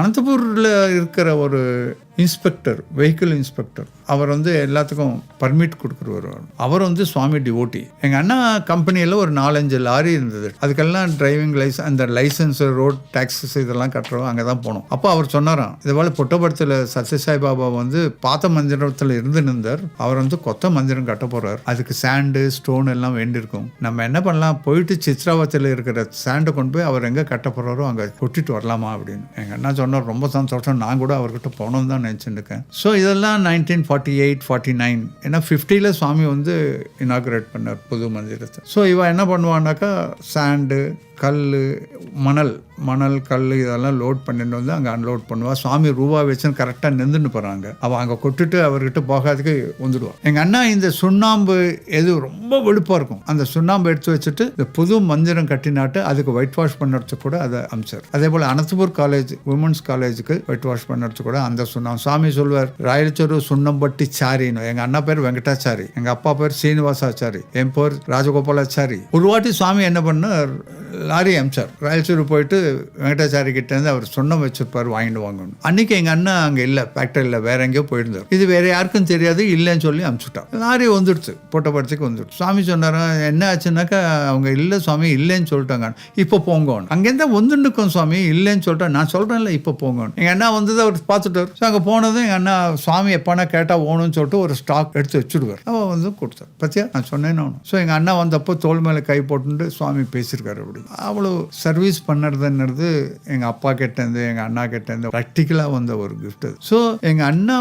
அனந்தபூரில் இருக்கிற ஒரு inspector, vehicle inspector, அவர் எல்லாத்துக்கும் பர்மிட் கொடுக்குறவர். அவர் சுவாமி டிவோட்டி. எங்கள் அண்ணா கம்பெனியில் ஒரு 4-5 லாரி இருந்தது. அதுக்கெல்லாம் டிரைவிங் லைசன்ஸ், அந்த லைசன்ஸ், ரோட் டாக்ஸஸ் இதெல்லாம் கட்டுறோம். அங்கே தான் போனோம். அப்போ அவர் சொன்னாராம், இதுபோல் புட்டபர்த்தில் சத்யசாய் பாபா பாத்த மந்திரத்தில் இருந்து நின்றார். அவர் கொத்த மந்திரம் கட்ட போகிறார். அதுக்கு சாண்டு ஸ்டோன் எல்லாம் வேண்டியிருக்கும். நம்ம என்ன பண்ணலாம், போயிட்டு சித்ராவத்தில் இருக்கிற சாண்டை கொண்டு போய் அவர் எங்கே கட்ட போகிறாரோ அங்கே கொட்டிட்டு வரலாமா அப்படின்னு. எங்கள் அண்ணா சொன்னார், ரொம்ப சந்தோஷம், நான் கூட அவர்கிட்ட போனோம் தான் நினச்சிருக்கேன். ஸோ இதெல்லாம் 1948-49, ஏன்னா 50ல் சுவாமி இனாகுரேட் பண்ணார் புது மந்திரத்தை. ஸோ இவன் என்ன பண்ணுவான்னாக்கா, சாண்டு, கல், மணல் கல் இதெல்லாம் லோட் பண்ணிட்டு அங்கே அன்லோட் பண்ணுவாள். சுவாமி ரூபா வச்சுன்னு கரெக்டாக நின்றுன்னு போகிறாங்க. அவள் அங்கே கொட்டுட்டு அவர்கிட்ட போகாதுக்கு வந்துடுவாள். எங்கள் அண்ணா இந்த சுண்ணாம்பு ரொம்ப வெளுப்பாக இருக்கும், அந்த சுண்ணாம்பு எடுத்து வச்சுட்டு இந்த புது மந்திரம் கட்டினாட்டு அதுக்கு ஒயிட் வாஷ் பண்ணுறதுக்கு கூட அதை அமிச்சார். அதே போல் அனந்தபூர் காலேஜ், உமன்ஸ் காலேஜுக்கு ஒயிட் வாஷ் பண்ணுறதுக்கு கூட அந்த சுண்ணாம்பு. சுவாமி சொல்வார், ராயலச்சூர் சுண்ணம்பட்டி சாரின்னு. எங்கள் அண்ணா பேர் வெங்கடாச்சாரி, எங்கள் அப்பா பேர் சீனிவாசாச்சாரி, என் பேர் ராஜகோபாலாச்சாரி. ஒரு வாட்டி சுவாமி என்ன பண்ணார், லாரி அமிச்சார். ராயலச்சூர் போயிட்டு வெங்கடாச்சாரி கிட்டேருந்து அவர் சொன்னம் வச்சிருப்பார், வாங்கிட்டு வாங்கணும். அன்னைக்கு எங்கள் அண்ணா அங்கே இல்லை, ஃபேக்டரியில் வேற எங்கேயோ போயிருந்தார். இது வேற யாருக்கும் தெரியாது, இல்லைன்னு சொல்லி அனுப்பிச்சுட்டார். லாரி வந்துடுச்சு, புட்டபர்த்திக்கு வந்துடுச்சு. சுவாமி சொன்னார், என்ன ஆச்சுன்னாக்கா, அவங்க இல்லை சுவாமி, இல்லைன்னு சொல்லிட்டாங்க, இப்போ போங்க. அங்கேருந்தா வந்துருக்கும் சுவாமி, இல்லைன்னு சொல்லிட்டா, நான் சொல்கிறேன்ல இப்போ போங்க. எங்கள் அண்ணா அவர் பார்த்துட்டார். ஸோ அங்கே போனதும் எங்கள் அண்ணா, சுவாமி எப்போனா கேட்டால் ஓணும்னு சொல்லிட்டு ஒரு ஸ்டாக் எடுத்து வச்சுடுவார். அவள் கொடுத்தார். பத்தியா, நான் சொன்னேன்னு. ஸோ எங்கள் அண்ணா வந்தப்போ தோல் மேலே கை போட்டுட்டு சுவாமி பேசியிருக்காரு. அப்படி அவ்வளோ சர்வீஸ் பண்ணுறதுன்றது எங்கள் அப்பா கிட்டேருந்து, எங்கள் அண்ணா கிட்டேருந்து ப்ராக்டிக்கலாக வந்த ஒரு கிஃப்ட். ஸோ எங்கள் அண்ணா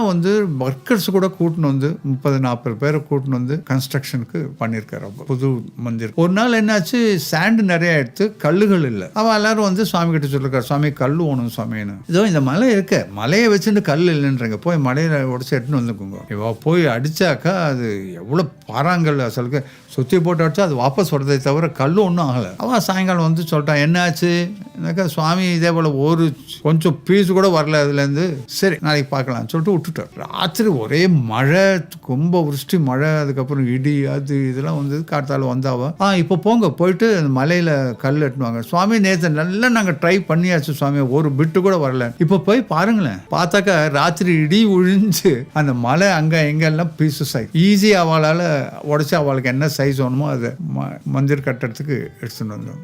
ஒர்க்கர்ஸ் கூட கூட்டின்னு 30-40 பேரை கூட்டின்னு கன்ஸ்ட்ரக்ஷனுக்கு பண்ணியிருக்காரு புது மந்திரம். ஒரு நாள் என்னாச்சு, சாண்டு நிறைய எடுத்து கல்லுகள் இல்லை. அவள் எல்லாரும் சுவாமி கிட்ட சொல்லிருக்காரு, சுவாமி கல் ஓணும் சுவாமின்னு. இதோ இந்த மலை இருக்க, மலையை வச்சுட்டு கல் இல்லைன்றங்க, போய் மலையை உடச்சு எடுத்துன்னு வந்துக்குங்க. இவ போய் அடிச்சாக்கா அது எவ்வளோ பாறாங்கல் அசலுக்கு சுற்றி போட்டு அடிச்சா அது வாபஸ் வரதை தவிர கல் ஒன்றும் ஆகலை. அவன் சாயங்காலம் சொல்லிட்டான், என்னாச்சு எனக்கா, சுவாமி இதே போல் ஒரு கொஞ்சம் பீஸ் கூட வரல அதுலேருந்து. சரி நாளைக்கு பார்க்கலாம்னு சொல்லிட்டு விட்டுட்டார். ராத்திரி ஒரே மழை, ரொம்ப விருஷ்டி மழை, அதுக்கப்புறம் இடி, அது இதெல்லாம் காத்தால வந்தாவா, இப்போ போங்க, போயிட்டு அந்த மலையில் கல் எட்டுவாங்க. சுவாமி நேற்று நல்லா நாங்கள் ட்ரை பண்ணியாச்சு சுவாமி, ஒரு பிட்டு கூட வரல, இப்போ போய் பாருங்களேன். பார்த்தாக்கா ராத்திரி இடி ஒழிஞ்சு அந்த மலை அங்கே எங்கெல்லாம் பீசஸ் ஆகி ஈஸியாக அவளால் உடச்சி அவளுக்கு என்ன சைஸ் வேணுமோ அதை மந்திர் கட்டுறதுக்கு எடுத்துன்னு வந்தோம்.